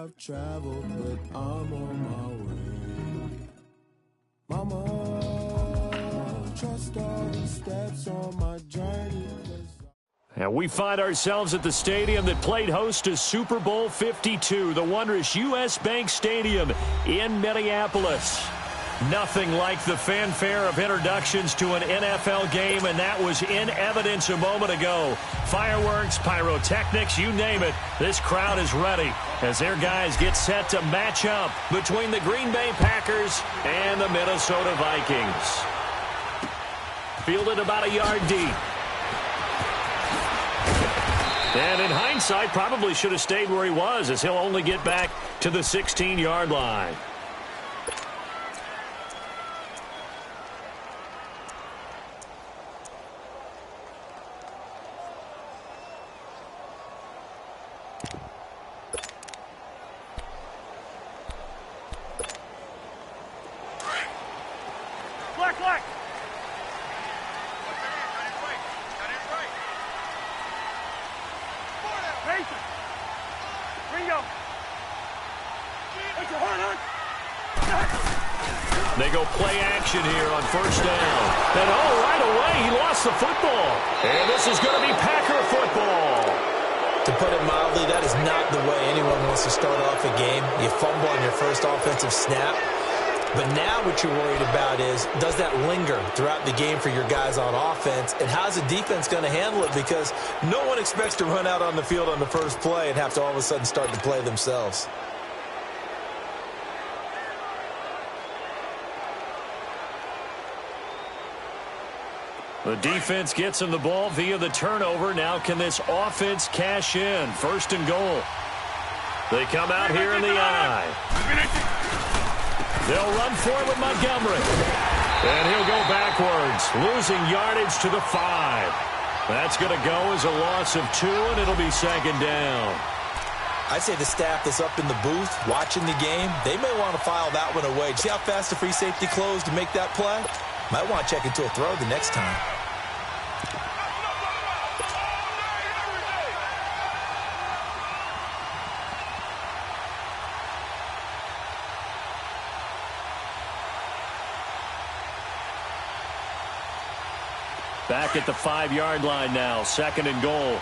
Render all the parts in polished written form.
I've traveled, but I'm on my way. Mama, trust all the steps on my journey. And we find ourselves at the stadium that played host to Super Bowl 52, the wondrous U.S. Bank Stadium in Minneapolis. Nothing like the fanfare of introductions to an NFL game, and that was in evidence a moment ago. Fireworks, pyrotechnics, you name it. This crowd is ready as their guys get set to match up between the Green Bay Packers and the Minnesota Vikings. Fielded about a yard deep. And in hindsight, probably should have stayed where he was, as he'll only get back to the 16-yard line. Black. They go play action here on first down. And right away, he lost the football. And this is going to be Packer football. To put it mildly, that is not the way anyone wants to start off a game. You fumble on your first offensive snap. But now what you're worried about is, does that linger throughout the game for your guys on offense? And how's the defense going to handle it? Because no one expects to run out on the field on the first play and have to all of a sudden start to play themselves. The defense gets him the ball via the turnover. Now can this offense cash in? First and goal. They come out here in the eye. They'll run for it with Montgomery. And he'll go backwards, losing yardage to the 5. That's going to go as a loss of 2, and it'll be second down. I'd say the staff that's up in the booth watching the game, they may want to file that one away. See how fast the free safety closed to make that play? Might want to check into a throw the next time. Back at the 5-yard line now, second and goal.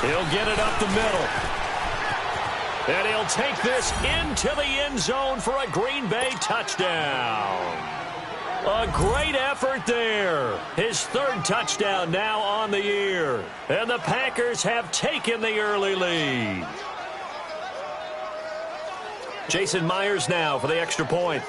He'll get it up the middle. And he'll take this into the end zone for a Green Bay touchdown. A great effort there. His third touchdown now on the year. And the Packers have taken the early lead. Jason Myers now for the extra point.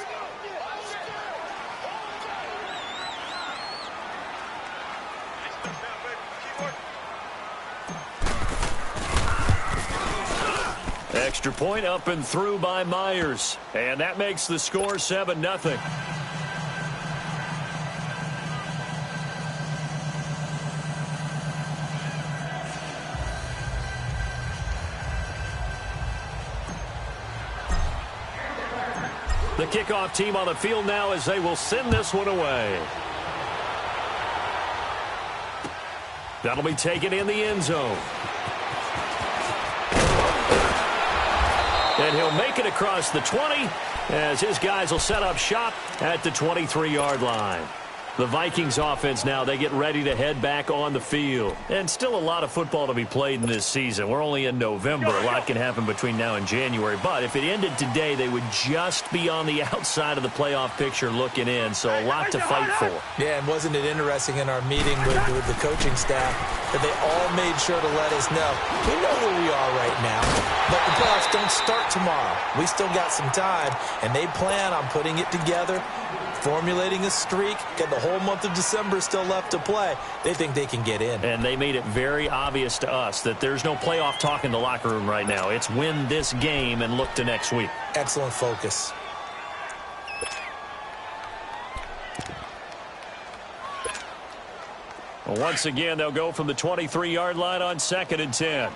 Extra point up and through by Myers. And that makes the score 7-0. The kickoff team on the field now as they will send this one away. That'll be taken in the end zone. And he'll make it across the 20 as his guys will set up shop at the 23-yard line. The Vikings offense now, they get ready to head back on the field. And still a lot of football to be played in this season. We're only in November. A lot can happen between now and January. But if it ended today, they would just be on the outside of the playoff picture looking in. So a lot to fight for. Yeah, and wasn't it interesting in our meeting with the coaching staff that they all made sure to let us know, we know where we are right now, but the playoffs don't start tomorrow. We still got some time, and they plan on putting it together, formulating a streak, get the whole month of December still left to play. They think they can get in. And they made it very obvious to us that there's no playoff talk in the locker room right now. It's win this game and look to next week. Excellent focus. Well, once again, they'll go from the 23-yard line on 2nd and 10.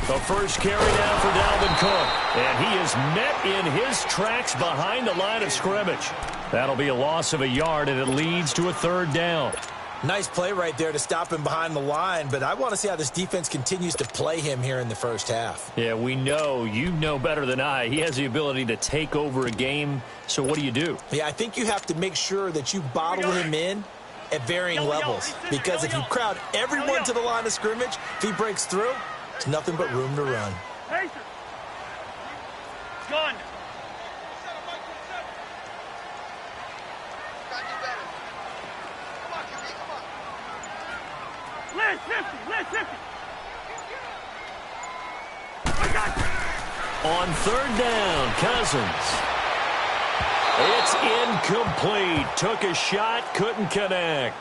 A first carry now for Dalvin Cook. And he is met in his tracks behind the line of scrimmage. That'll be a loss of a yard, and it leads to a third down. Nice play right there to stop him behind the line, but I want to see how this defense continues to play him here in the first half. Yeah, we know. You know better than I. He has the ability to take over a game, so what do? Yeah, I think you have to make sure that you bottle him in at varying levels, because if you crowd everyone to the line of scrimmage, if he breaks through, there's nothing but room to run. Gun. Liz 50. On third down, Cousins. It's incomplete. Took a shot, couldn't connect.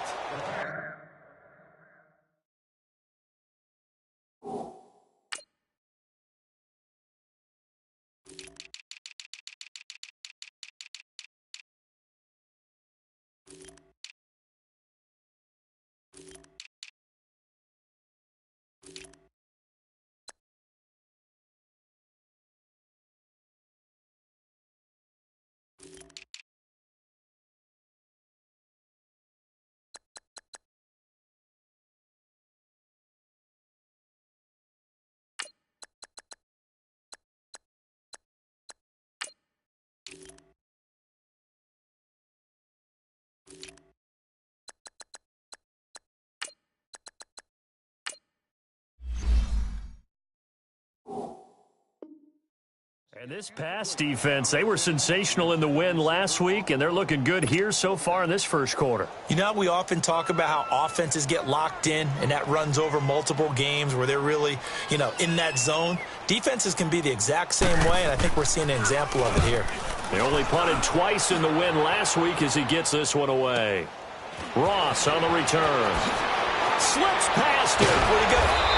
And this pass defense, they were sensational in the win last week, and they're looking good here so far in this first quarter. You know, we often talk about how offenses get locked in, and that runs over multiple games where they're really, in that zone. Defenses can be the exact same way, and I think we're seeing an example of it here. They only punted twice in the win last week as he gets this one away. Ross on the return. Slips past him. Where'd he go?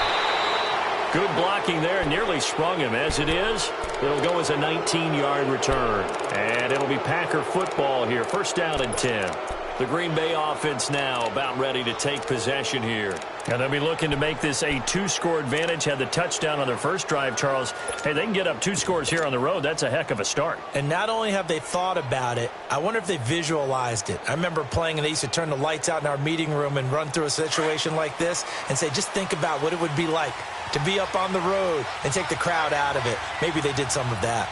Good blocking there, nearly sprung him. As it is, it'll go as a 19-yard return. And it'll be Packer football here. First down and 10. The Green Bay offense now about ready to take possession here. And they'll be looking to make this a two-score advantage. Had the touchdown on their first drive, Charles. Hey, they can get up 2 scores here on the road. That's a heck of a start. And not only have they thought about it, I wonder if they visualized it. I remember playing, and they used to turn the lights out in our meeting room and run through a situation like this and say, just think about what it would be like to be up on the road and take the crowd out of it. Maybe they did some of that.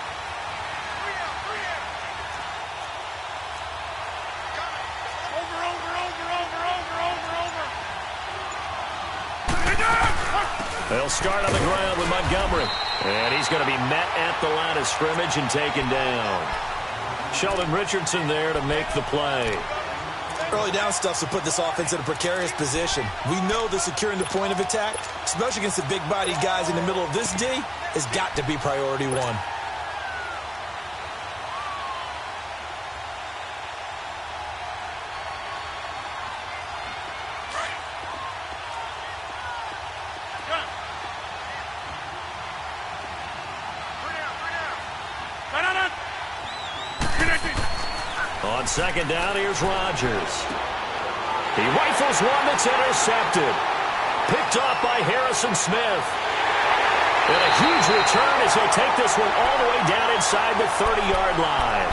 They'll start on the ground with Montgomery. And he's going to be met at the line of scrimmage and taken down. Sheldon Richardson there to make the play. Early down stuff to put this offense in a precarious position. We know that securing the point of attack, especially against the big-bodied guys in the middle of this D, has got to be priority one. On second down, here's Rodgers. He rifles one that's intercepted. Picked off by Harrison Smith. And a huge return as he'll take this one all the way down inside the 30-yard line.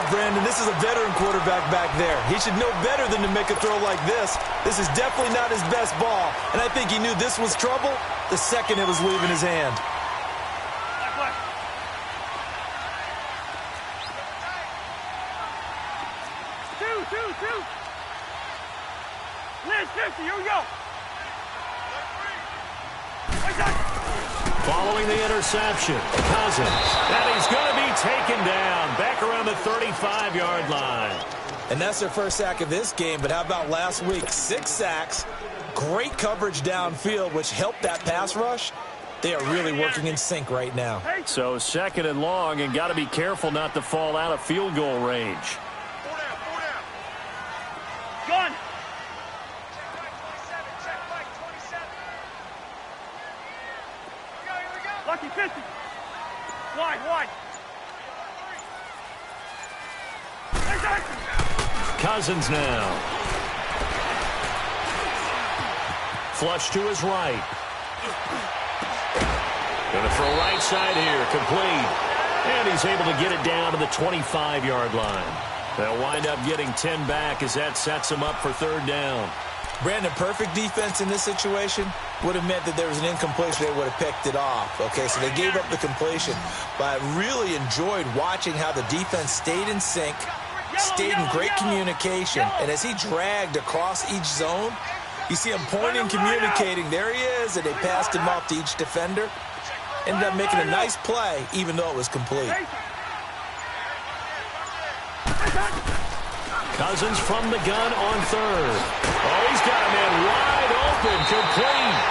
Brandon, this is a veteran quarterback back there. He should know better than to make a throw like this. This is definitely not his best ball. And I think he knew this was trouble the second it was leaving his hand. Two. Liz 50, here we go. Following the interception, Cousins. And he's going to be taken down back around the 35-yard line. And that's their first sack of this game, but how about last week? 6 sacks, great coverage downfield, which helped that pass rush. They are really working in sync right now. So second and long, and got to be careful not to fall out of field goal range. Gun. Lucky 50. Wide. Cousins now. Flush to his right. Going to throw right side here, complete. And he's able to get it down to the 25-yard line. They'll wind up getting 10 back as that sets them up for third down. Brandon, perfect defense in this situation would have meant that there was an incompletion. They would have picked it off. Okay, so they gave up the completion. But I really enjoyed watching how the defense stayed in sync, stayed in great communication. And as he dragged across each zone, you see him pointing, communicating. There he is, and they passed him off to each defender. Ended up making a nice play, even though it was complete. Cousins from the gun on third. Oh, he's got a man wide open, complete.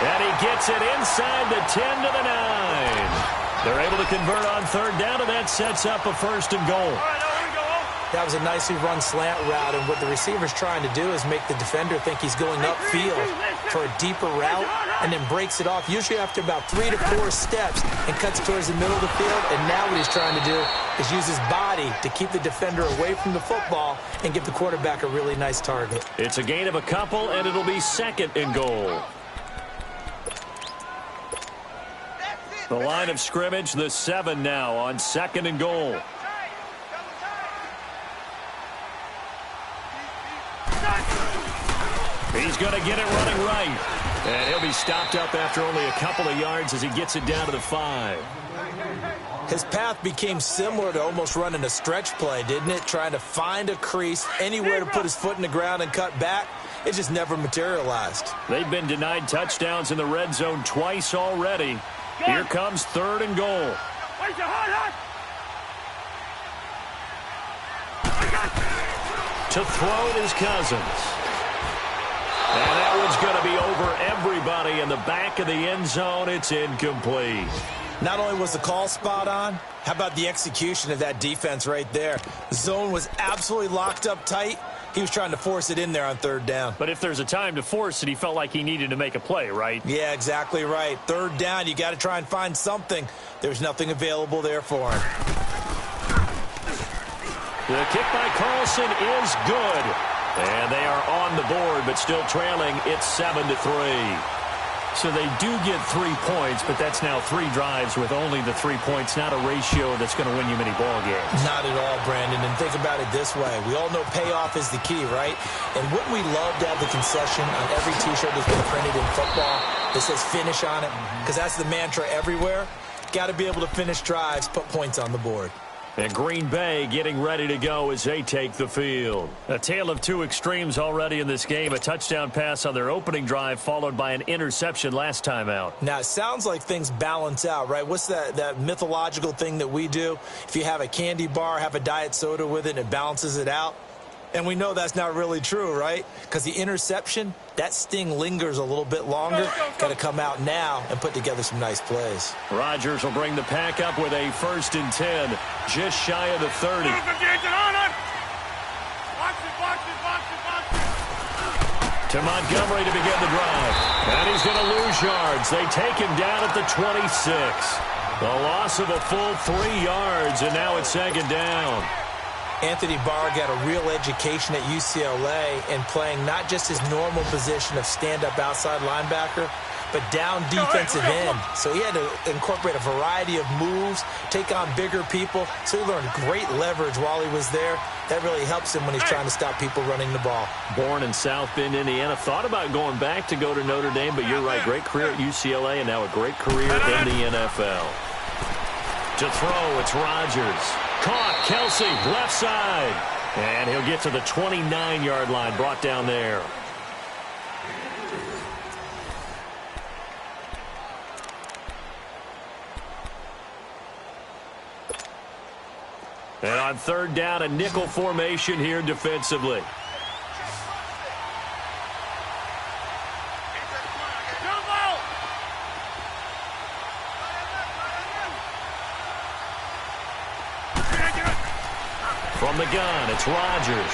And he gets it inside the 10 to the 9. They're able to convert on third down, and that sets up a first and goal. That was a nicely run slant route, and what the receiver's trying to do is make the defender think he's going upfield for a deeper route and then breaks it off, usually after about 3 to 4 steps, and cuts towards the middle of the field. And now what he's trying to do is use his body to keep the defender away from the football and give the quarterback a really nice target. It's a gain of a couple, and it'll be second and goal. The line of scrimmage, the 7 now on second and goal. He's going to get it running right. And he'll be stopped up after only a couple of yards as he gets it down to the 5. His path became similar to almost running a stretch play, didn't it? Trying to find a crease, anywhere to put his foot in the ground and cut back. It just never materialized. They've been denied touchdowns in the red zone twice already. Here comes third and goal. To throw it is Cousins. And that one's going to be over everybody in the back of the end zone. It's incomplete. Not only was the call spot on, how about the execution of that defense right there? The zone was absolutely locked up tight. He was trying to force it in there on third down. But if there's a time to force it, he felt like he needed to make a play, right? Yeah, exactly right. Third down, you got to try and find something. There's nothing available there for him. The kick by Carlson is good. And they are on the board, but still trailing. It's 7-3. So they do get 3 points, but that's now 3 drives with only the 3 points, not a ratio that's going to win you many ball games. Not at all, Brandon. And think about it this way. We all know payoff is the key, right? And wouldn't we love to have the concession on every T-shirt that's been printed in football that says finish on it? Because that's the mantra everywhere. Got to be able to finish drives, put points on the board. And Green Bay getting ready to go as they take the field. A tale of two extremes already in this game. A touchdown pass on their opening drive followed by an interception last time out. Now, it sounds like things balance out, right? What's that mythological thing that we do? If you have a candy bar, have a diet soda with it, and it balances it out. And we know that's not really true, right? Because the interception, that sting lingers a little bit longer. Got to come out now and put together some nice plays. Rodgers will bring the pack up with a 1st and 10, just shy of the 30. To Montgomery to begin the drive. And he's going to lose yards. They take him down at the 26. The loss of a full 3 yards, and now it's second down. Anthony Barr got a real education at UCLA in playing not just his normal position of stand-up outside linebacker, but down defensive end. So he had to incorporate a variety of moves, take on bigger people. So he learned great leverage while he was there. That really helps him when he's trying to stop people running the ball. Born in South Bend, Indiana. Thought about going back to go to Notre Dame, but you're right. Great career at UCLA and now a great career in the NFL. To throw, it's Rodgers. Caught, Kelsey, left side. And he'll get to the 29-yard line, brought down there. And on third down, a nickel formation here defensively. From the gun, it's Rodgers.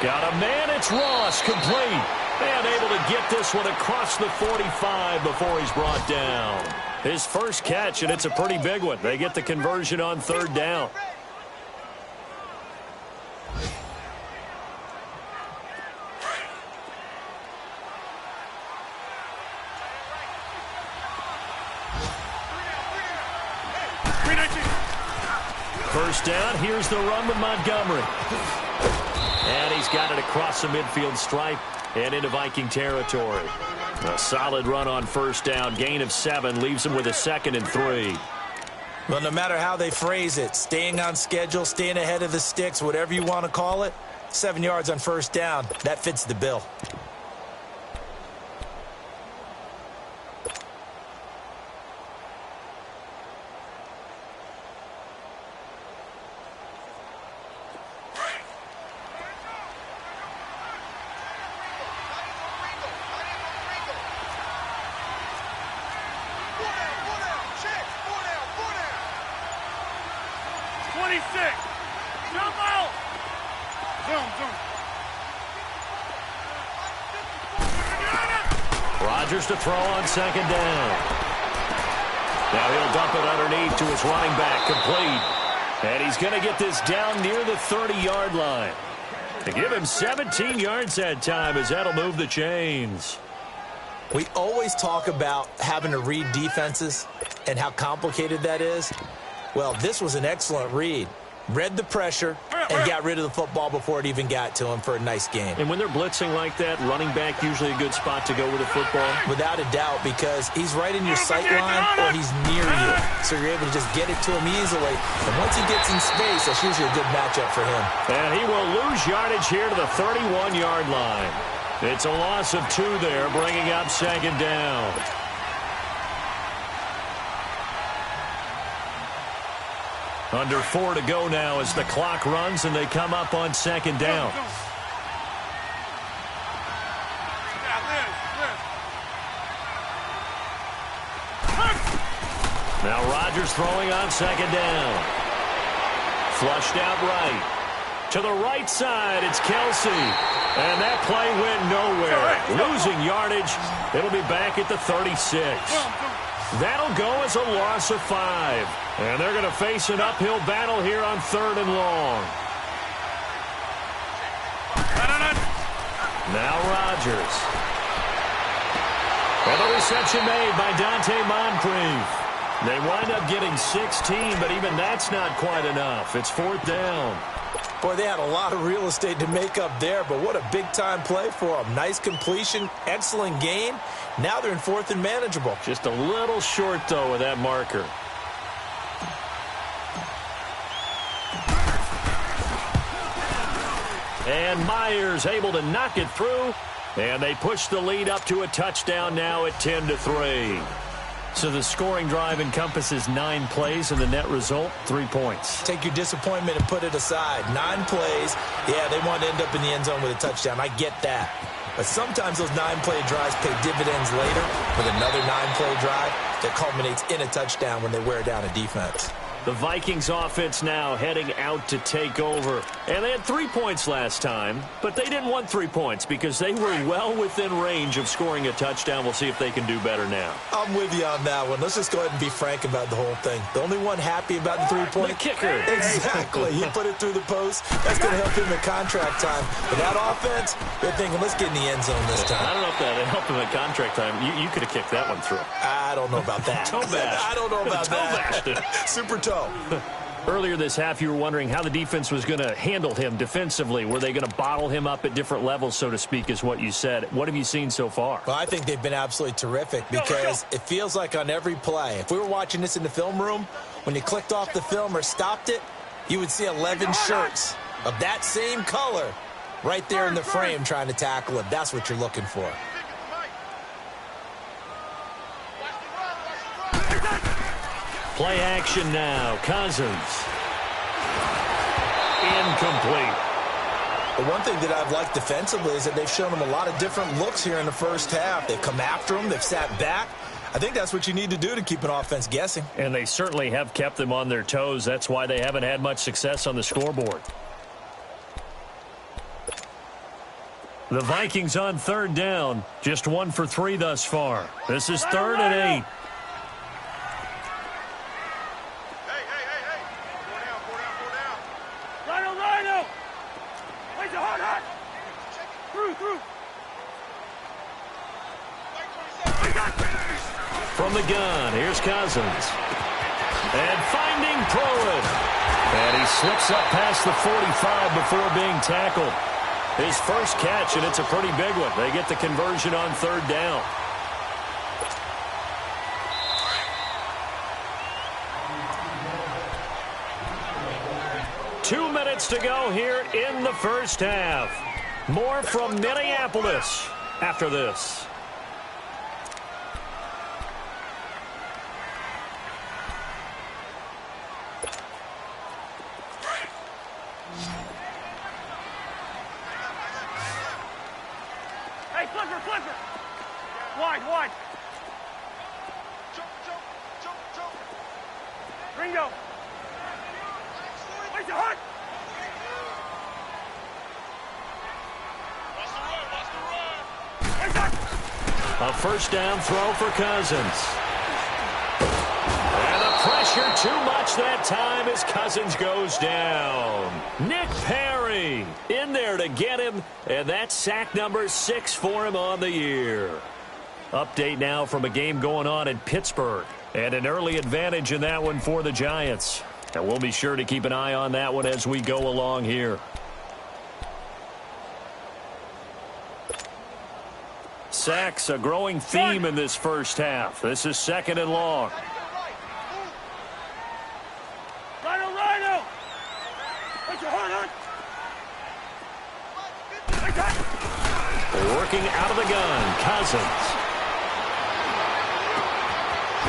Got a man, it's Ross, complete. And able to get this one across the 45 before he's brought down. His first catch, and it's a pretty big one. They get the conversion on third down. First down, here's the run with Montgomery. And he's got it across the midfield stripe and into Viking territory. A solid run on first down, gain of 7, leaves him with a 2nd and 3. Well, no matter how they phrase it, staying on schedule, staying ahead of the sticks, whatever you want to call it, 7 yards on first down, that fits the bill. Rodgers to throw on 2nd down. Now he'll dump it underneath to his running back, complete. And he's going to get this down near the 30-yard line. To give him 17 yards that time, as that'll move the chains. We always talk about having to read defenses and how complicated that is. Well, this was an excellent read. Read the pressure and got rid of the football before it even got to him for a nice game. And when they're blitzing like that, running back usually a good spot to go with the football? Without a doubt, because he's right in your sight line or he's near you. So you're able to just get it to him easily. And once he gets in space, that's usually a good matchup for him. And he will lose yardage here to the 31-yard line. It's a loss of 2 there, bringing up 2nd down. Under 4 to go now as the clock runs and they come up on 2nd down. Now Rodgers throwing on 2nd down. Flushed out right. To the right side, it's Kelsey. And that play went nowhere. Losing yardage. It'll be back at the 36. That'll go as a loss of 5. And they're going to face an uphill battle here on 3rd and long. Now Rodgers. And the reception made by Dante Moncrief. They wind up getting 16, but even that's not quite enough. It's 4th down. Boy, they had a lot of real estate to make up there, but what a big-time play for them. Nice completion, excellent game. Now they're in 4th and manageable. Just a little short, though, with that marker. And Myers able to knock it through. And they push the lead up to a touchdown now at 10-3. So the scoring drive encompasses 9 plays, and the net result, 3 points. Take your disappointment and put it aside. 9 plays. Yeah, they want to end up in the end zone with a touchdown. I get that. But sometimes those 9-play drives pay dividends later with another 9-play drive that culminates in a touchdown when they wear down a defense. The Vikings offense now heading out to take over. And they had 3 points last time, but they didn't want 3 points because they were well within range of scoring a touchdown. We'll see if they can do better now. I'm with you on that one. Let's just go ahead and be frank about the whole thing. The only one happy about the 3-point? The kicker. Exactly. He put it through the post. That's going to help him in contract time. But that offense, they're thinking, let's get in the end zone this time. I don't know if that helped him at contract time. You could have kicked that one through. I don't know about that. Toe bash. I don't know about that. Toe bashed it. Super toe. Earlier this half, you were wondering how the defense was going to handle him defensively. Were they going to bottle him up at different levels, so to speak, is what you said. What have you seen so far? Well, I think they've been absolutely terrific because it feels like on every play, if we were watching this in the film room, when you clicked off the film or stopped it, you would see 11 shirts of that same color right there in the frame trying to tackle him. That's what you're looking for. Play action now. Cousins. Incomplete. The one thing that I've liked defensively is that they've shown him a lot of different looks here in the first half. They've come after him. They've sat back. I think that's what you need to do to keep an offense guessing. And they certainly have kept them on their toes. That's why they haven't had much success on the scoreboard. The Vikings on 3rd down. Just 1 for 3 thus far. This is 3rd and 8. Through. From the gun, here's Cousins. And finding Pruitt. And he slips up past the 45 before being tackled. His first catch, and it's a pretty big one. They get the conversion on third down. Two minutes to go here in the first half. More from Minneapolis after this. Hey, flipper. Wide. Ringo. Where's the hunt? A first down throw for Cousins. And the pressure too much that time as Cousins goes down. Nick Perry in there to get him, and that's sack number 6 for him on the year. Update now from a game going on in Pittsburgh, and an early advantage in that one for the Giants. And we'll be sure to keep an eye on that one as we go along here. Sacks, a growing theme in this first half. This is 2nd and long. Rhino! Where's your hunt? Working out of the gun, Cousins.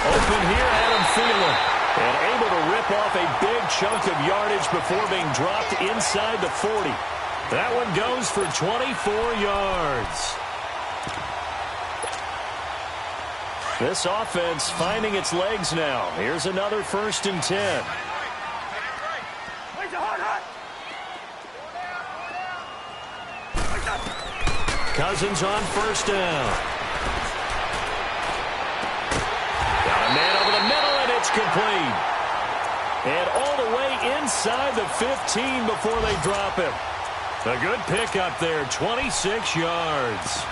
Open here, Adam Thielen. And able to rip off a big chunk of yardage before being dropped inside the 40. That one goes for 24 yards. This offense finding its legs now. Here's another 1st and 10. Cousins on 1st down. Got a man over the middle, and it's complete. And all the way inside the 15 before they drop him. A good pickup there, 26 yards.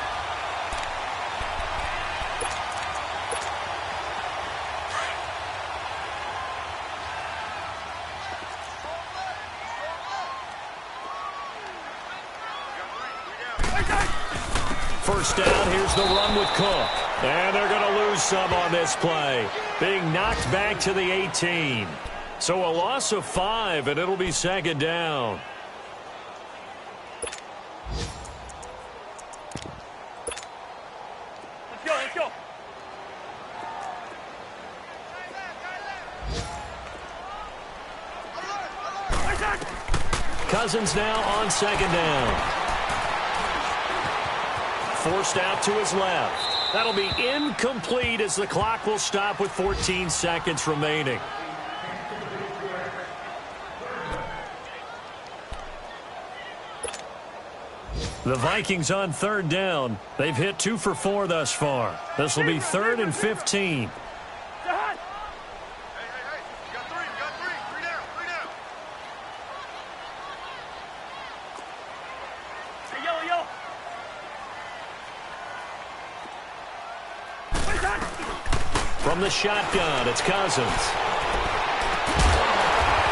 First down, here's the run with Cook. And they're going to lose some on this play. Being knocked back to the 18. So a loss of 5, and it'll be 2nd down. Let's go. Cousins now on 2nd down. Forced out to his left. That'll be incomplete as the clock will stop with 14 seconds remaining. The Vikings on 3rd down. They've hit 2 for 4 thus far. This will be 3rd and 15. From the shotgun, it's Cousins.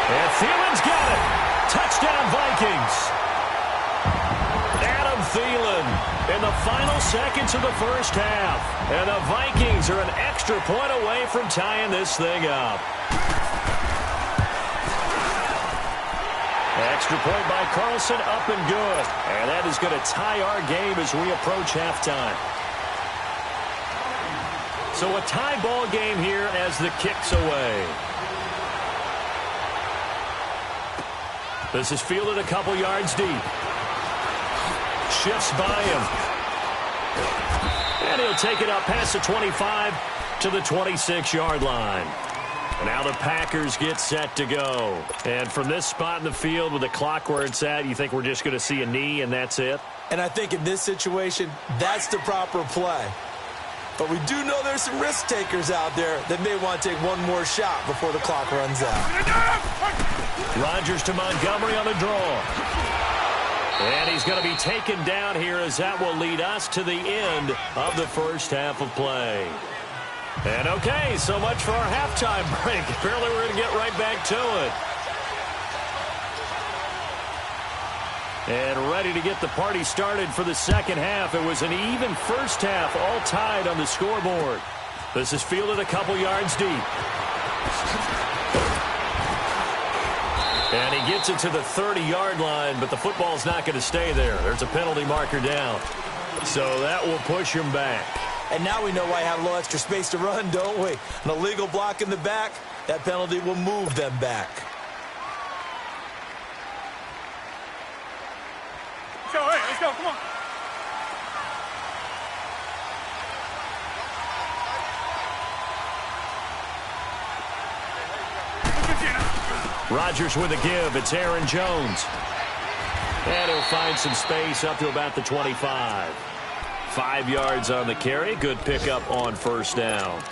And Thielen's got it. Touchdown, Vikings. Adam Thielen in the final seconds of the first half. And the Vikings are an extra point away from tying this thing up. Extra point by Carlson, up and good. And that is going to tie our game as we approach halftime. So a tie ball game here as the kick's away. This is fielded a couple yards deep. Shifts by him. And he'll take it up past the 25 to the 26-yard line. And now the Packers get set to go. And from this spot in the field with the clock where it's at, you think we're just going to see a knee and that's it? And I think in this situation, that's the proper play. But we do know there's some risk takers out there that may want to take one more shot before the clock runs out. Rodgers to Montgomery on the draw. And he's going to be taken down here as that will lead us to the end of the first half of play. And okay, so much for our halftime break. Apparently we're going to get right back to it. And ready to get the party started for the second half. It was an even first half, all tied on the scoreboard. This is fielded a couple yards deep. And he gets it to the 30-yard line, but the football's not going to stay there. There's a penalty marker down. So that will push him back. And now we know why I have a little extra space to run, don't we? An illegal block in the back, that penalty will move them back. Let's go, hey, let's go, come on. Rodgers with a give. It's Aaron Jones. And he'll find some space up to about the 25. 5 yards on the carry. Good pickup on first down.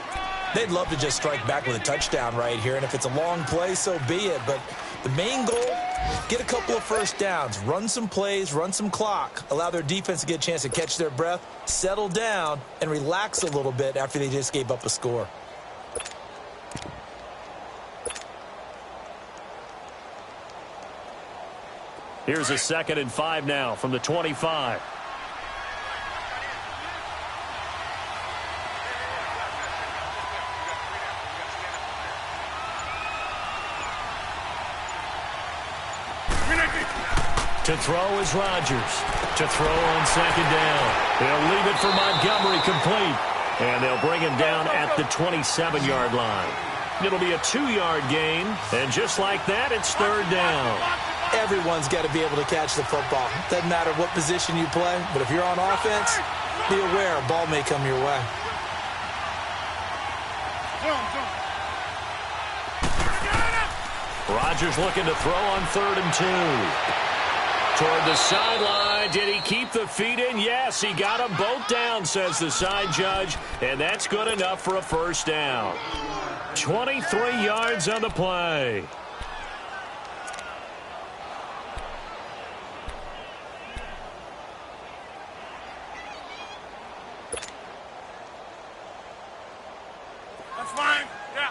They'd love to just strike back with a touchdown right here, and if it's a long play, so be it. But the main goal, get a couple of first downs, run some plays, run some clock, allow their defense to get a chance to catch their breath, settle down, and relax a little bit after they just gave up a score. Here's a 2nd and 5 now from the 25. To throw is Rodgers. To throw on 2nd down. They'll leave it for Montgomery complete. And they'll bring him down at the 27-yard line. It'll be a 2-yard gain. And just like that, it's 3rd down. Everyone's got to be able to catch the football. Doesn't matter what position you play, but if you're on offense, be aware a ball may come your way. Rodgers looking to throw on 3rd and 2. Toward the sideline. Did he keep the feet in? Yes, he got them both down, says the side judge. And that's good enough for a first down. 23 yards on the play. That's fine, yeah.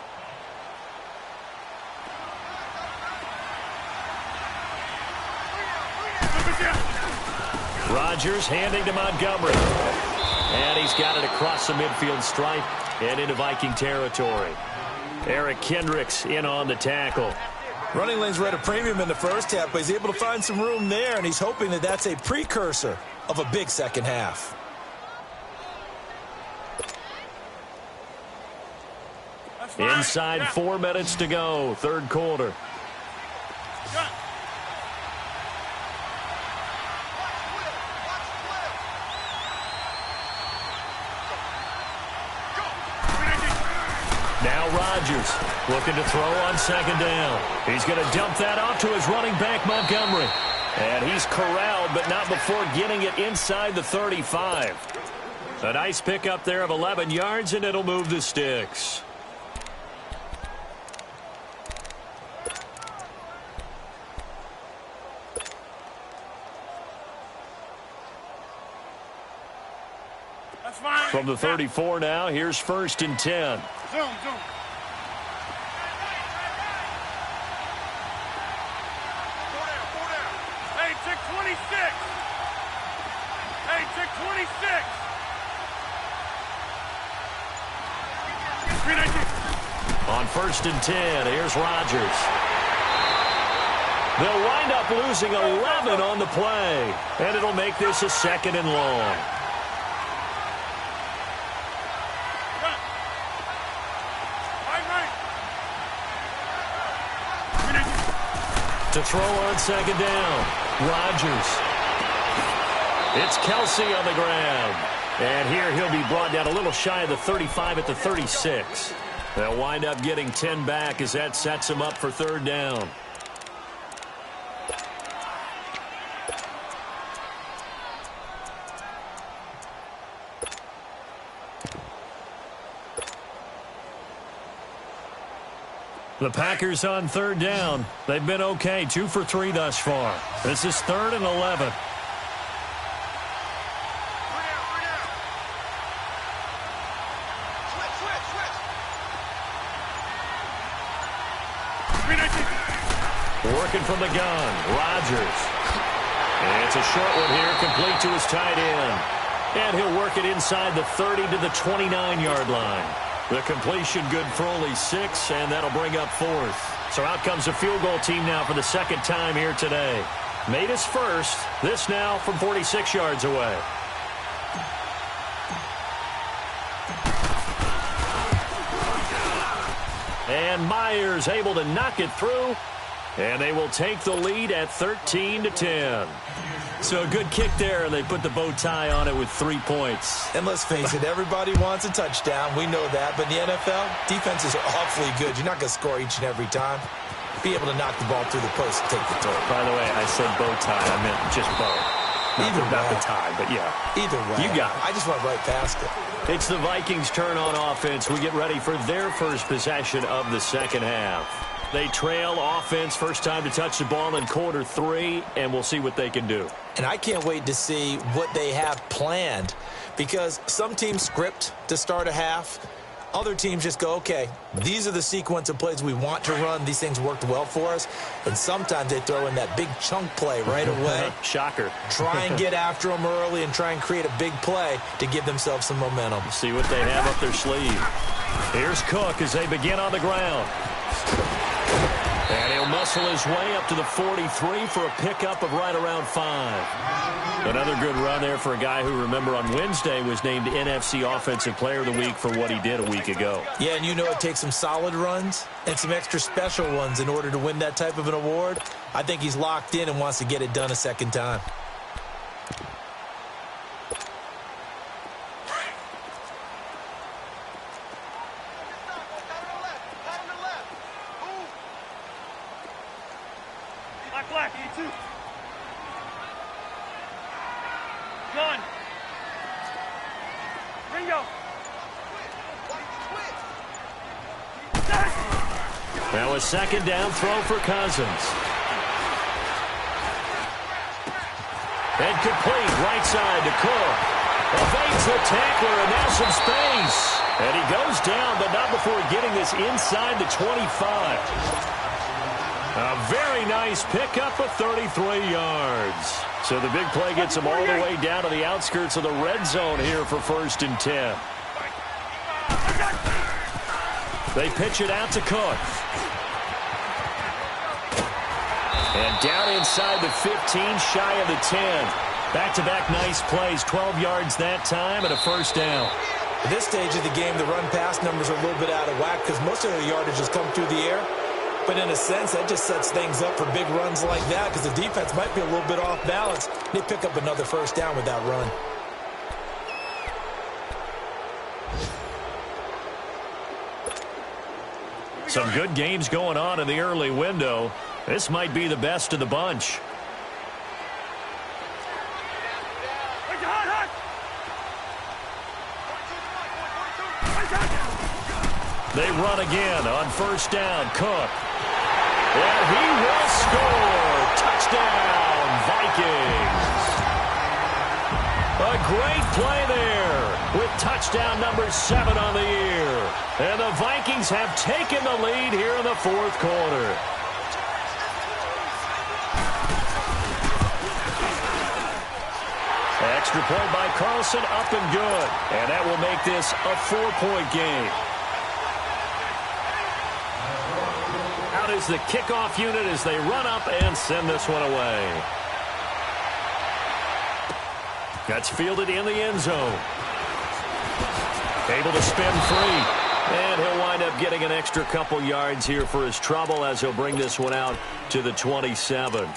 Rodgers handing to Montgomery. And he's got it across the midfield stripe and into Viking territory. Eric Kendricks in on the tackle. Running lanes were at a premium in the first half, but he's able to find some room there, and he's hoping that that's a precursor of a big second half. Inside 4 minutes to go, 3rd quarter. Now Rodgers looking to throw on 2nd down. He's going to dump that off to his running back, Montgomery. And he's corralled, but not before getting it inside the 35. A nice pickup there of 11 yards, and it'll move the sticks. From the 34 now, here's 1st and 10. Zoom, zoom. Hey, check 26. Hey, check 26. On 1st and 10, here's Rodgers. They'll wind up losing 11 on the play, and it'll make this a 2nd and long. To throw on 2nd down, Rodgers. It's Kelsey on the ground. And here he'll be brought down a little shy of the 35 at the 36. They'll wind up getting 10 back as that sets him up for 3rd down. The Packers on 3rd down. They've been okay, 2 for 3 thus far. This is 3rd and 11. Working from the gun, Rodgers. And it's a short one here, complete to his tight end. And he'll work it inside the 30 to the 29-yard line. The completion good for only 6, and that'll bring up 4th. So out comes a field goal team now for the second time here today. Made his first. This now from 46 yards away. And Myers able to knock it through. And they will take the lead at 13-10. So a good kick there, and they put the bow tie on it with 3 points. And let's face it, everybody wants a touchdown. We know that. But in the NFL, defenses are awfully good. You're not going to score each and every time. Be able to knock the ball through the post and take the throw. By the way, I said bow tie. I meant just bow. Not the tie, but yeah. Either way. You got it. I just went right past it. It's the Vikings' turn on offense. We get ready for their first possession of the second half. They trail offense, first time to touch the ball in quarter 3, and we'll see what they can do. And I can't wait to see what they have planned, because some teams script to start a half. Other teams just go, okay, these are the sequence of plays we want to run. These things worked well for us. And sometimes they throw in that big chunk play right away. Shocker. Try and get after them early and try and create a big play to give themselves some momentum. See what they have up their sleeve. Here's Cook as they begin on the ground. And he'll muscle his way up to the 43 for a pickup of right around 5. Another good run there for a guy who, remember, on Wednesday was named NFC Offensive Player of the Week for what he did a week ago. Yeah, and you know it takes some solid runs and some extra special ones in order to win that type of an award. I think he's locked in and wants to get it done a second time. Black, you too. Gun. Ringo. Now a second down throw for Cousins. And complete right side to Cook. Evades the tackler and now some space. And he goes down, but not before getting this inside the 25. A very nice pickup of 33 yards. So the big play gets him all the way down to the outskirts of the red zone here for 1st and 10. They pitch it out to Cook. And down inside the 15, shy of the 10. Back-to-back nice plays, 12 yards that time and a 1st down. At this stage of the game, the run-pass numbers are a little bit out of whack because most of the yardage has come through the air. But in a sense, that just sets things up for big runs like that because the defense might be a little bit off balance. They pick up another 1st down with that run. Some good games going on in the early window. This might be the best of the bunch. They run again on 1st down. Cook. And he will score. Touchdown, Vikings. A great play there with touchdown number 7 on the year. And the Vikings have taken the lead here in the 4th quarter. Extra point by Carlson, up and good. And that will make this a 4-point game. Out is the kickoff unit as they run up and send this one away. That's fielded in the end zone. Able to spin free. And he'll wind up getting an extra couple yards here for his trouble as he'll bring this one out to the 27.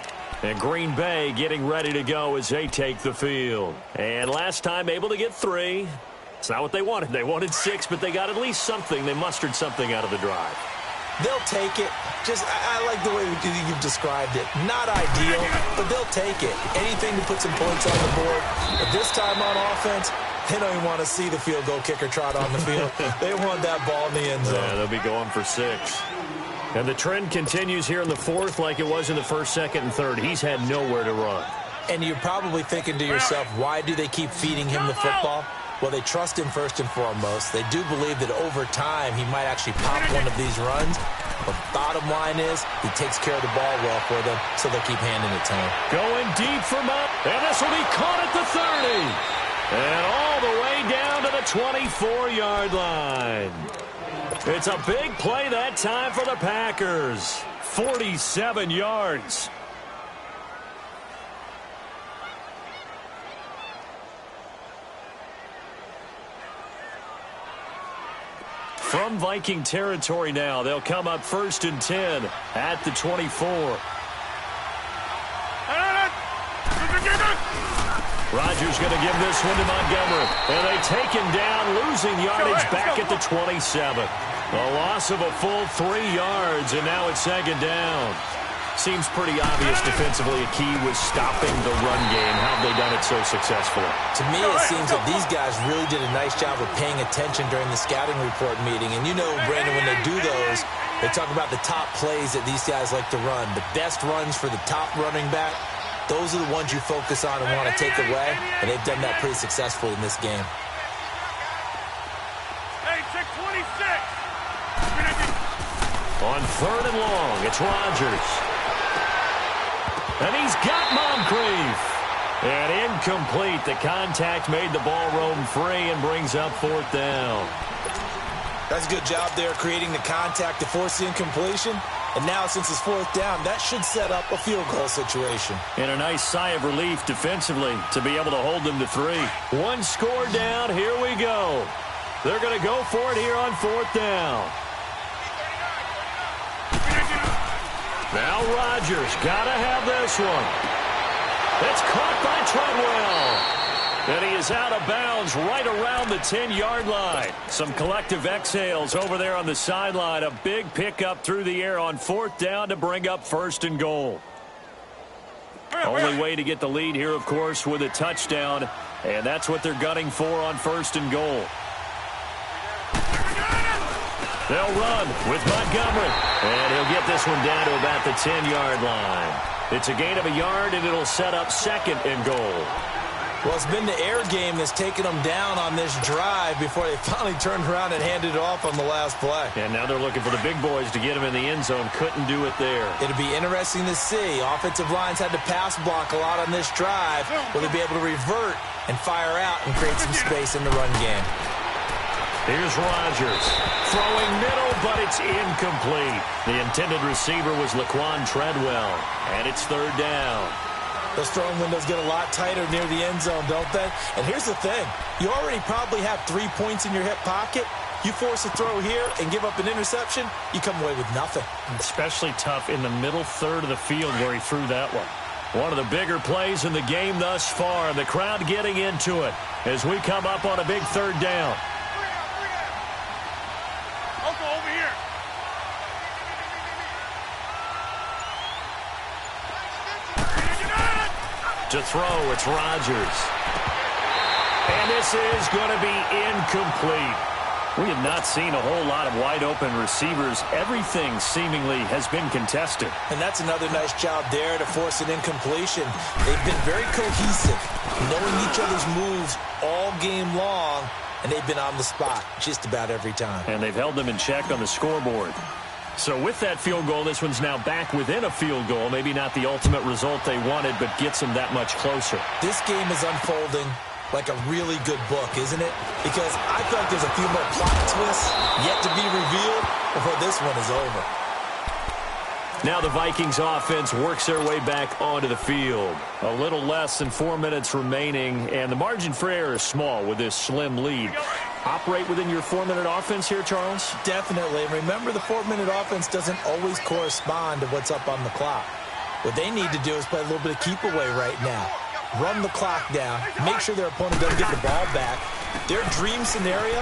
And Green Bay getting ready to go as they take the field. And last time able to get 3. It's not what they wanted. They wanted 6, but they got at least something. They mustered something out of the drive. They'll take it. I like the way you've described it. Not ideal, but they'll take it. Anything to put some points on the board. But this time on offense, they don't even want to see the field goal kicker trot on the field. They want that ball in the end zone. Yeah, they'll be going for 6. And the trend continues here in the 4th like it was in the 1st, 2nd, and 3rd. He's had nowhere to run. And you're probably thinking to yourself, why do they keep feeding him the football? Well, they trust him first and foremost. They do believe that over time he might actually pop one of these runs. But bottom line is, he takes care of the ball well for them, so they'll keep handing it to him. Going deep for Mount, and this will be caught at the 30. And all the way down to the 24-yard line. It's a big play that time for the Packers. 47 yards. From Viking territory now, they'll come up 1st and 10 at the 24. Rodgers going to give this one to Montgomery. And they take him down, losing yardage back at the 27. A loss of a full 3 yards, and now it's 2nd down. Seems pretty obvious defensively a key was stopping the run game. How have they done it so successfully? To me, it seems that these guys really did a nice job of paying attention during the scouting report meeting. And you know, Brandon, when they do those, they talk about the top plays that these guys like to run. The best runs for the top running back. Those are the ones you focus on and want to take away, and they've done that pretty successfully in this game. Hey, check 26. On 3rd and long, it's Rodgers. And he's got Moncrief. And incomplete. The contact made the ball roam free and brings up 4th down. That's a good job there creating the contact to force the incompletion. And now, since it's 4th down, that should set up a field goal situation. And a nice sigh of relief defensively to be able to hold them to 3. 1 score down. Here we go. They're going to go for it here on 4th down. Now Rodgers got to have this one. It's caught by Treadwell. And he is out of bounds right around the 10-yard line. Some collective exhales over there on the sideline. A big pickup through the air on 4th down to bring up 1st and goal. Only way to get the lead here, of course, with a touchdown. And that's what they're gunning for on 1st and goal. They'll run with Montgomery. And he'll get this one down to about the 10-yard line. It's a gain of a yard, and it'll set up 2nd and goal. Well, it's been the air game that's taken them down on this drive before they finally turned around and handed it off on the last play. And now they're looking for the big boys to get him in the end zone. Couldn't do it there. It'll be interesting to see. Offensive lines had to pass block a lot on this drive. Will they be able to revert and fire out and create some space in the run game? Here's Rodgers. Throwing middle, but it's incomplete. The intended receiver was Laquan Treadwell. And it's 3rd down. Those throwing windows get a lot tighter near the end zone, don't they? And here's the thing. You already probably have 3 points in your hip pocket. You force a throw here and give up an interception, you come away with nothing. Especially tough in the middle third of the field where he threw that one. One of the bigger plays in the game thus far. The crowd getting into it as we come up on a big 3rd down. I'll go over here. To throw, it's Rodgers. And this is going to be incomplete. We have not seen a whole lot of wide-open receivers. Everything seemingly has been contested. And that's another nice job there to force an incompletion. They've been very cohesive, knowing each other's moves all game long, and they've been on the spot just about every time. And they've held them in check on the scoreboard. So with that field goal, this one's now back within a field goal. Maybe not the ultimate result they wanted, but gets them that much closer. This game is unfolding like a really good book, isn't it? Because I feel like there's a few more plot twists yet to be revealed before this one is over. Now the Vikings offense works their way back onto the field. A little less than 4 minutes remaining, and the margin for error is small with this slim lead. Operate within your 4-minute offense here, Charles? Definitely. Remember, the 4-minute offense doesn't always correspond to what's up on the clock. What they need to do is play a little bit of keep away right now. Run the clock down. Make sure their opponent doesn't get the ball back. Their dream scenario,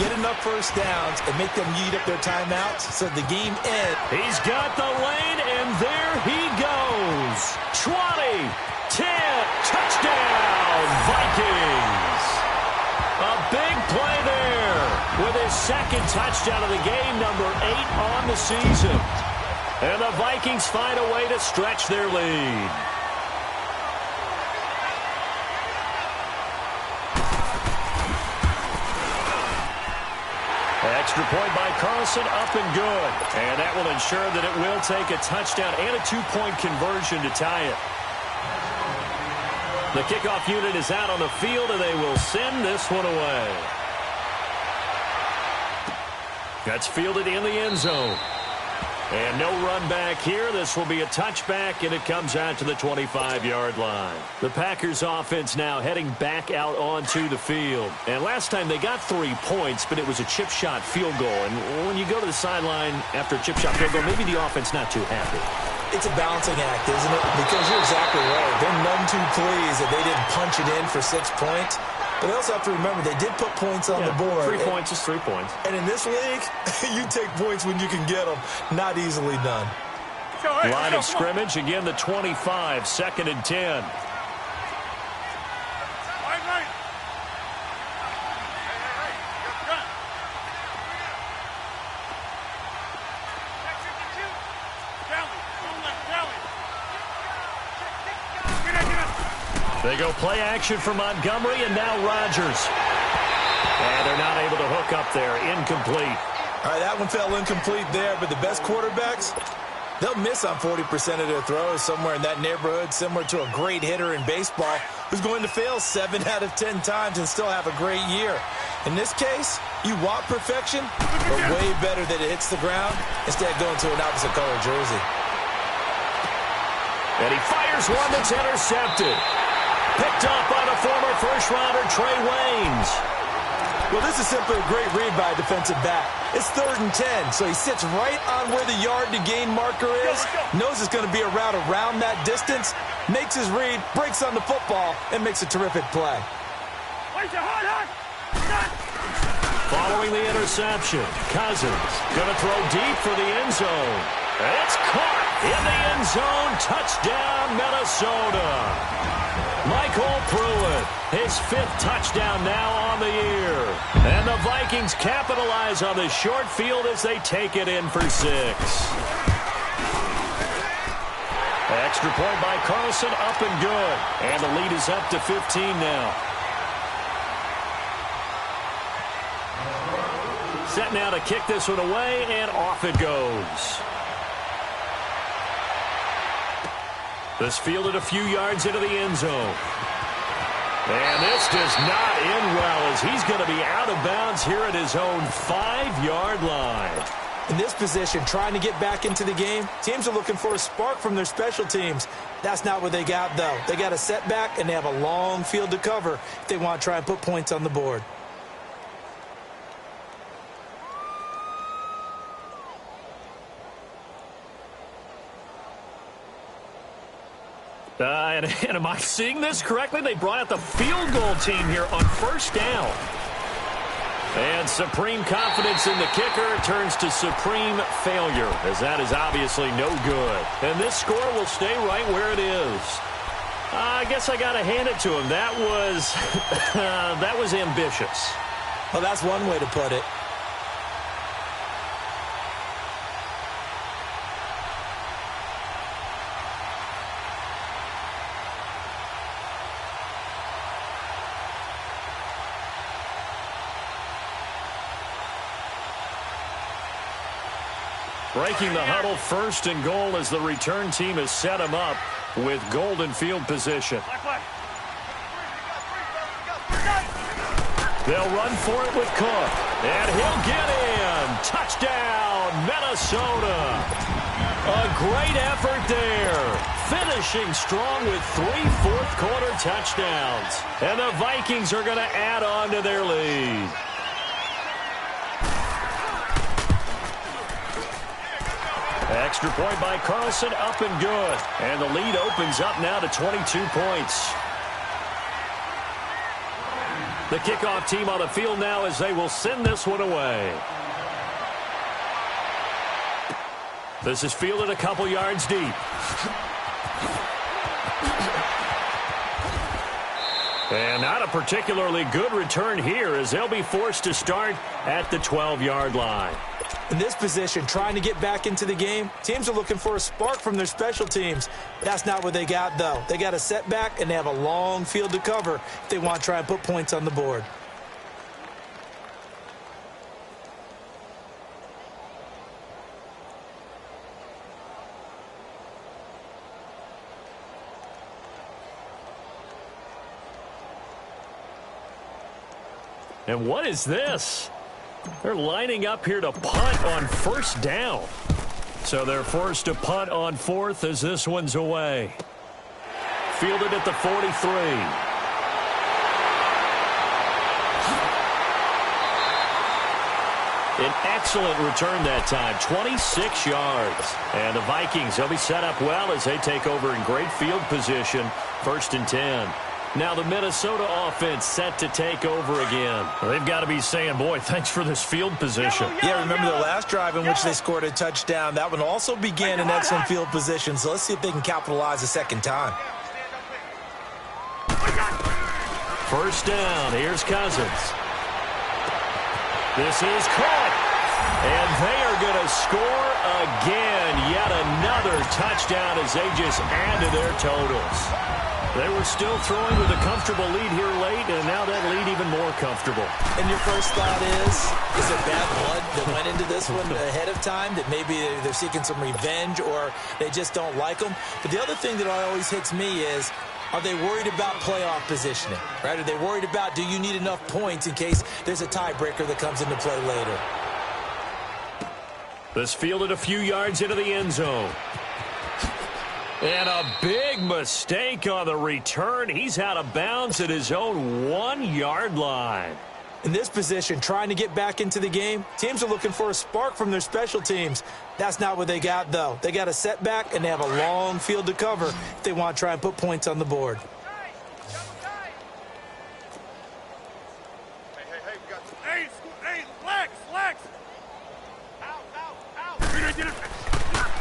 get enough first downs and make them eat up their timeouts so the game ends. He's got the lane, and there he goes. 20, 10, touchdown, Vikings. A big play there with his 2nd touchdown of the game, number 8 on the season. And the Vikings find a way to stretch their lead. Extra point by Carlson, up and good. And that will ensure that it will take a touchdown and a two-point conversion to tie it. The kickoff unit is out on the field, and they will send this one away. That's fielded in the end zone. And no run back here. This will be a touchback, and it comes out to the 25-yard line. The Packers offense now heading back out onto the field. And last time they got 3 points, but it was a chip shot field goal. And when you go to the sideline after a chip shot field goal, maybe the offense not too happy. It's a balancing act, isn't it? Because you're exactly right. They're none too pleased that they didn't punch it in for 6 points. But they also have to remember they did put points on the board. 3 points is 3 points. And in this league, you take points when you can get them. Not easily done. Line of scrimmage, again the 25, 2nd and 10. They go play action for Montgomery, and now Rodgers. And they're not able to hook up there. Incomplete. All right, that one fell incomplete there, but the best quarterbacks, they'll miss on 40% of their throws somewhere in that neighborhood, similar to a great hitter in baseball who's going to fail 7 out of 10 times and still have a great year. In this case, you want perfection, but way better that it hits the ground instead of going to an opposite color jersey. And he fires one that's intercepted. Picked up by the former first-rounder, Trey Waynes. Well, this is simply a great read by a defensive back. It's 3rd and 10, so he sits right on where the yard-to-gain marker is, knows it's going to be a route around that distance, makes his read, breaks on the football, and makes a terrific play. Following the interception, Cousins going to throw deep for the end zone. It's caught in the end zone. Touchdown, Minnesota. Michael Pruitt, his 5th touchdown now on the year. And the Vikings capitalize on the short field as they take it in for 6. Extra point by Carlson, up and good. And the lead is up to 15 now. Set now to kick this one away, and off it goes. This fielded a few yards into the end zone. And this does not end well as he's going to be out of bounds here at his own 5-yard line. In this position, trying to get back into the game, teams are looking for a spark from their special teams. That's not what they got, though. They got a setback, and they have a long field to cover if they want to try and put points on the board. And am I seeing this correctly? They brought out the field goal team here on 1st down. And supreme confidence in the kicker turns to supreme failure, as that is obviously no good. And this score will stay right where it is. I guess I got to hand it to him. That was, that was ambitious. Well, that's one way to put it. Breaking the huddle, 1st and goal as the return team has set him up with golden field position. They'll run for it with Cook, and he'll get in. Touchdown, Minnesota. A great effort there. Finishing strong with 3 fourth-quarter touchdowns. And the Vikings are going to add on to their lead. Extra point by Carlson, up and good. And the lead opens up now to 22 points. The kickoff team on the field now as they will send this one away. This is fielded a couple yards deep. And not a particularly good return here as they'll be forced to start at the 12-yard line. In this position, trying to get back into the game, teams are looking for a spark from their special teams. That's not what they got, though. They got a setback, and they have a long field to cover if they want to try and put points on the board. And what is this? They're lining up here to punt on first down. So they're forced to punt on fourth as this one's away. Fielded at the 43. An excellent return that time, 26 yards. And the Vikings, they'll be set up well as they take over in great field position, 1st and 10. Now the Minnesota offense set to take over again. Well, they've got to be saying, boy, thanks for this field position. Yeah, remember the last drive in which they scored a touchdown. That one also began in excellent field position, so let's see if they can capitalize a second time. First down, here's Cousins. This is caught. And they are going to score again. Yet another touchdown as they just add to their totals. They were still throwing with a comfortable lead here late, and now that lead even more comfortable. And your first thought is it bad blood that went into this one ahead of time, that maybe they're seeking some revenge or they just don't like them? But the other thing that always hits me is, are they worried about playoff positioning? Right? Are they worried about, do you need enough points in case there's a tiebreaker that comes into play later? This fielded a few yards into the end zone. And a big mistake on the return. He's out of bounds at his own 1-yard line. In this position, trying to get back into the game, teams are looking for a spark from their special teams. That's not what they got, though. They got a setback, and they have a long field to cover if they want to try and put points on the board. Hey, Lex!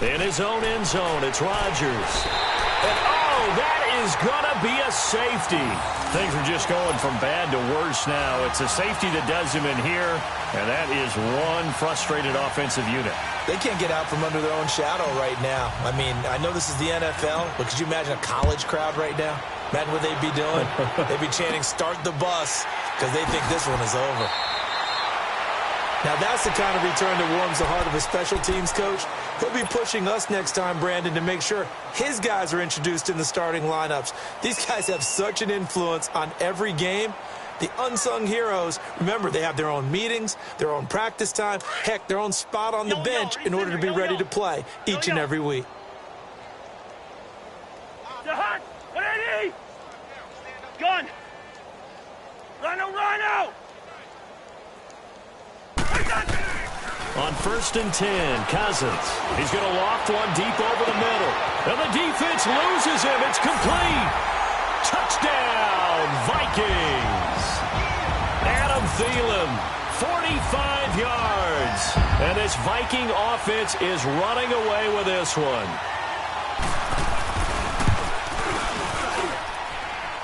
In his own end zone, it's Rodgers. And, oh, that is going to be a safety. Things are just going from bad to worse now. It's a safety that does him in here, and that is one frustrated offensive unit. They can't get out from under their own shadow right now. I mean, I know this is the NFL, but could you imagine a college crowd right now? Imagine what they'd be doing. They'd be chanting, "Start the bus," because they think this one is over. Now, that's the kind of return that warms the heart of a special teams coach. He'll be pushing us next time, Brandon, to make sure his guys are introduced in the starting lineups. These guys have such an influence on every game. The unsung heroes, remember, they have their own meetings, their own practice time, heck, their own spot on the bench in order to be ready to play each and every week. Ready? Gun! Rhino! On 1st and 10, Cousins. He's going to loft one deep over the middle. And the defense loses him. It's complete. Touchdown, Vikings. Adam Thielen, 45 yards. And this Viking offense is running away with this one.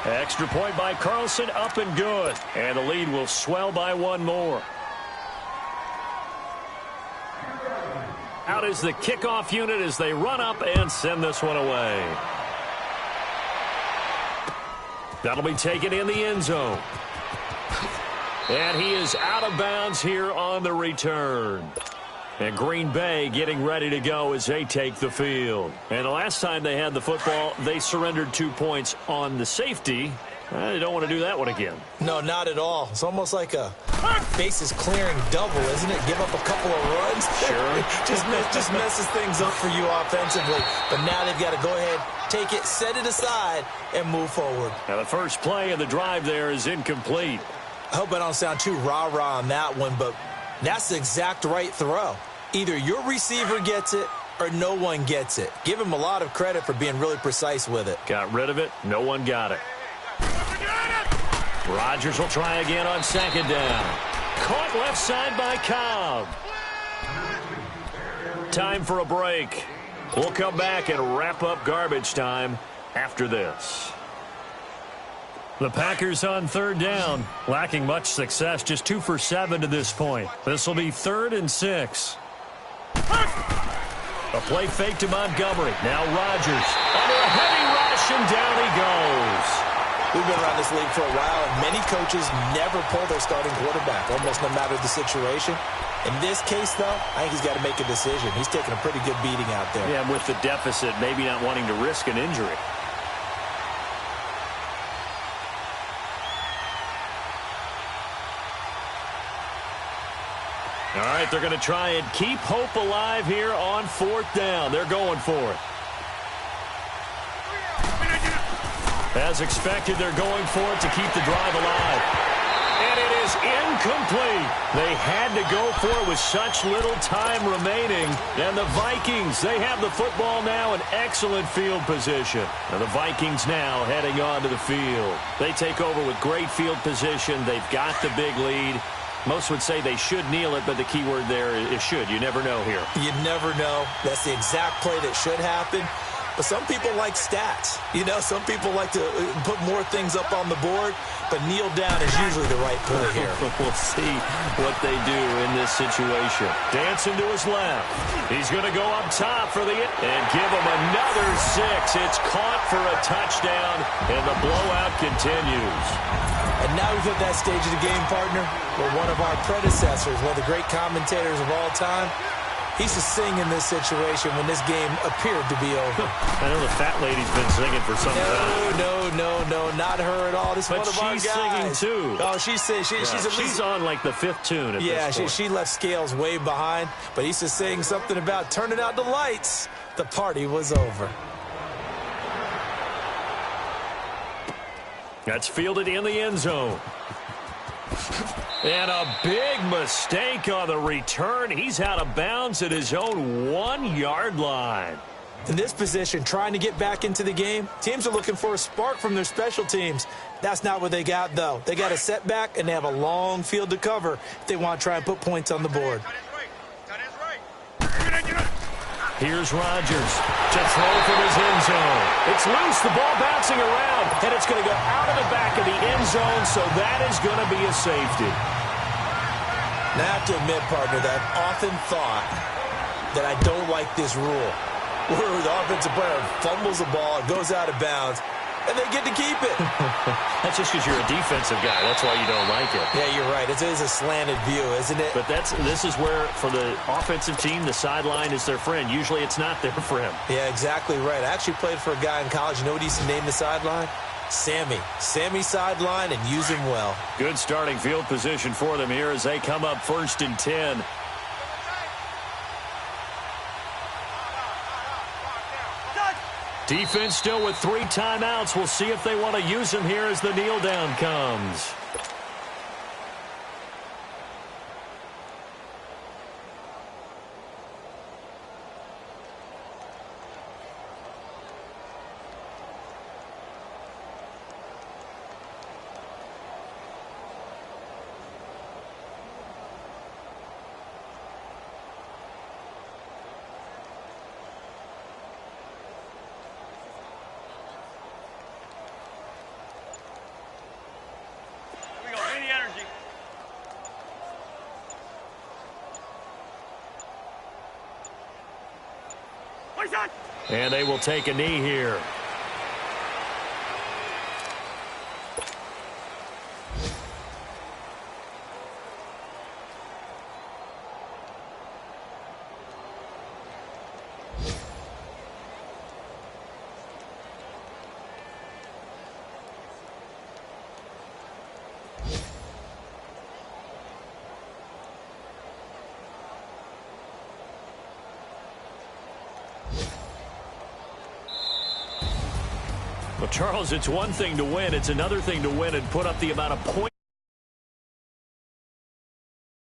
Extra point by Carlson, up and good. And the lead will swell by one more. Out is the kickoff unit as they run up and send this one away. That'll be taken in the end zone. And he is out of bounds here on the return. And Green Bay getting ready to go as they take the field. And the last time they had the football, they surrendered 2 points on the safety. They don't want to do that one again. No, not at all. It's almost like a bases clearing double, isn't it? Give up a couple of runs. Sure. just messes things up for you offensively. But now they've got to go ahead, take it, set it aside, and move forward. Now the first play of the drive there is incomplete. I hope I don't sound too rah-rah on that one, but that's the exact right throw. Either your receiver gets it or no one gets it. Give him a lot of credit for being really precise with it. Got rid of it. No one got it. Rodgers will try again on 2nd down. Caught left side by Cobb. Time for a break. We'll come back and wrap up garbage time after this. The Packers on 3rd down. Lacking much success. Just 2 for 7 to this point. This will be 3rd and 6. A play fake to Montgomery. Now Rodgers under a heavy rush, and down he goes. We've been around this league for a while, and many coaches never pull their starting quarterback, almost no matter the situation. In this case, though, I think he's got to make a decision. He's taking a pretty good beating out there. Yeah, with the deficit, maybe not wanting to risk an injury. they're going to try and keep hope alive here on 4th down. They're going for it. As expected, they're going for it to keep the drive alive. And it is incomplete. They had to go for it with such little time remaining. And the Vikings, they have the football now in excellent field position. And the Vikings now heading onto the field. They take over with great field position. They've got the big lead. Most would say they should kneel it, but the key word there is should. You never know here. You never know. That's the exact play that should happen. But some people like stats. You know, some people like to put more things up on the board, but kneel down is usually the right play here. We'll see what they do in this situation. Dancing to his left. He's going to go up top for the and give him another 6. It's caught for a touchdown, and the blowout continues. And now we've hit that stage of the game, partner, where one of our predecessors, one of the great commentators of all time, he used to sing in this situation when this game appeared to be over. I know the fat lady's been singing for some time. No, not her at all. This is one of our guys. But she's singing, too. Oh, she's on, like, the 5th tune at this point. She left Scales way behind, but he used to sing something about turning out the lights. The party was over. That's fielded in the end zone. And a big mistake on the return. He's out of bounds at his own 1-yard line. In this position, trying to get back into the game, teams are looking for a spark from their special teams. That's not what they got, though. They got a setback, and they have a long field to cover if they want to try and put points on the board. Here's Rodgers to throw from his end zone. It's loose, the ball bouncing around, and it's going to go out of the back of the end zone, so that is going to be a safety. Now, I have to admit, partner, that I've often thought that I don't like this rule, where the offensive player fumbles the ball, it goes out of bounds, and they get to keep it. That's just because you're a defensive guy. That's why you don't like it. Yeah, you're right. It is a slanted view, isn't it? But this is where, for the offensive team, the sideline is their friend. Usually it's not their friend. Yeah, exactly right. I actually played for a guy in college. You know what he used to name the sideline? Sammy. Sammy sideline, and use him well. Good starting field position for them here as they come up 1st and 10. Defense still with 3 timeouts. We'll see if they want to use them here as the kneel down comes. And they will take a knee here. Well, Charles, it's one thing to win. It's another thing to win and put up the amount of points.